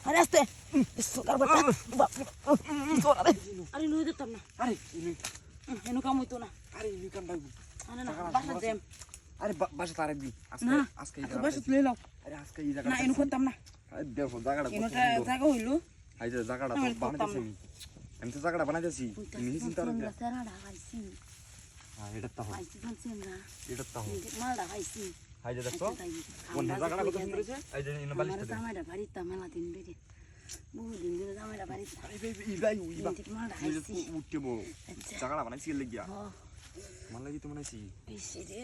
আরে আস্তে সোকার বাটা বাপ কি তোরা রে আরে লই দিতাম না আরে ইনি এনু কাম হইতো না আরে ইনি কাম ডাকবো আরে না বাসা দেম আরে বাসা তার একদিন না আজকে বাসা তুলে নাও আরে আজকে এই জায়গা না এনু করতাম না আরে দেখো জায়গাটা এনু জায়গা হইলো এই যে জায়গাটা তো বানাইতেছি আমি তো জায়গাটা বানাইতেছি তুমি চিন্তা করো না সারাডা খাইছি হ্যাঁ এটা তো খাইছি খাইছি না এটা তো মালডা খাইছি এই যে দেখো কোন জায়গাটা কত সুন্দর হইছে এই যে ইনা বালিশটা আমার জামাইটা বাড়িতে মেলা দিন বেরে বহুদিন ধরে জামাইটা বাড়িতে আরে ভাই ইবা ঠিক মালডা খাইছি উঠতে বো জায়গাটা বানাইছি এর লাগিয়া হ্যাঁ মান লাগি তো বানাইছি বেশি রে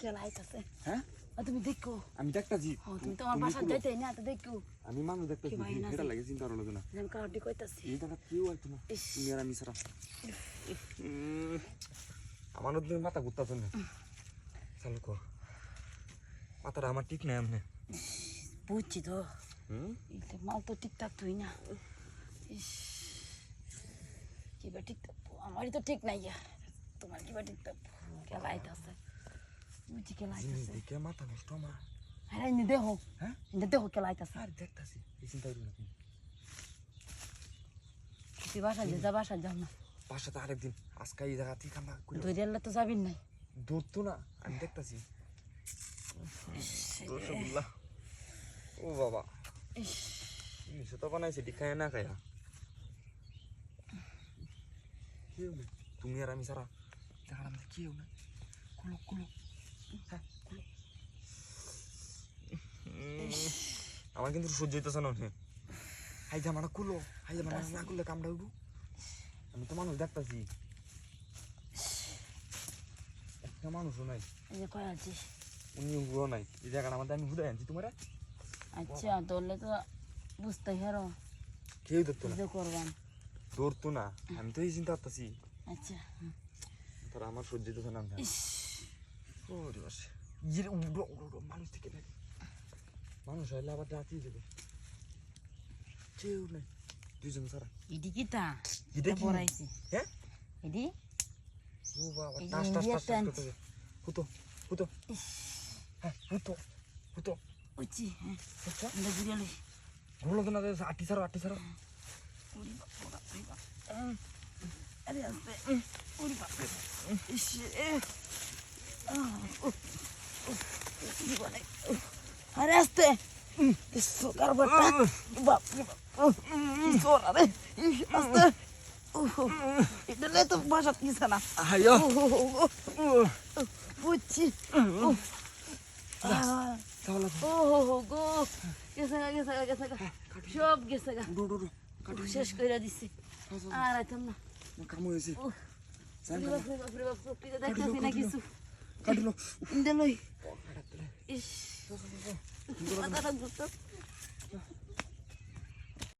কে লাইতাছে হ্যাঁ তুমি দেখো আমি দেখতাছি তুমি তো আমার বাসা যাইতে না তো দেখো আমি মানুষ দেখতাছি এটা লাগে চিন্তা করো না আমি কাউডি কইতাছি এই জায়গা কেউ আইতো না তুমি আর আমি সারা আমার নতুন মাথা ঘুরতাছে না চালু কর মাথাটা আমার ঠিক নাই এমনি বুঝছি তো মাল তো ঠিকঠাক তুই না কিবা ঠিক আমারই তো ঠিক নাই তোমার কিবা ঠিক কে লাইতাছে বুঝছি কে লাইতাছে দেখে মাথা নষ্ট আমার আরে নি দেখো হ্যাঁ নি দেখো কে লাইতাছে আর দেখতাছি এই চিন্তা করি না তুই বাসা যা বাসা যাও না বাসাতে আরেকদিন আজকে এই জায়গা থেকে আমরা দুই দিন তো যাবি নাই দূর তো না আমি দেখতাছি রসগোল্লা ও বাবা নিশে তো বানাইছে খায় না খায়া কেউ নেই তুমি আর আমি সারা জায়গাটা আমাদের কেউ নেই কুলো কুলো হ্যাঁ কুলো আমার কিন্তু সহ্য হইতেছে না হাই জামাটা কুলো হাই জামাটা না করলে কামড়া উঠবো আমি তো মানুষ দেখতাছি একটা মানুষও নাই কয় আছিস উনি হুড়ো নাই এই জায়গাটা আমাদের আমি হুড়ে আনছি তোমার আচ্ছা ধরলে তো বুঝতে হেরো কেউ ধরতো না করবাম ধরতো না আমি তো এই চিন্তা করতেছি আচ্ছা তোরা আমার সহ্য হইতেছে না ওরে বাসে ইয়ে উড়ো উড়ো মানুষ থেকে নেই মানুষ হইলে আবার রাতেই যাবে কেউ নেই দুইজন সারা ইডি কিটা এটা কি পড়াইছি হ্যাঁ ইডি ও বাবা টাস টাস টাস করতে হুতো হুতো হ্যাঁ হুতো হুতো ওইছি হ্যাঁ আচ্ছা আমরা ঘুরে লই ঘুরলো তো না আটি সারো ওরে বাবা আরে আস্তে ওরে বাবা ইস আরে আস্তে সোকার বাটা বাপ কি তোরা রে আস্তে এটা তো বাসা কিছু না আয়ো বুঝছি তাহলে ও গো গেছে সব গেছে শেষ করে দিছি আর আইতাম না কাম হয়েছে দেখতেছি না কিছু কাটিলো ইন্দে লই ইস মাথাটা ঘুরতো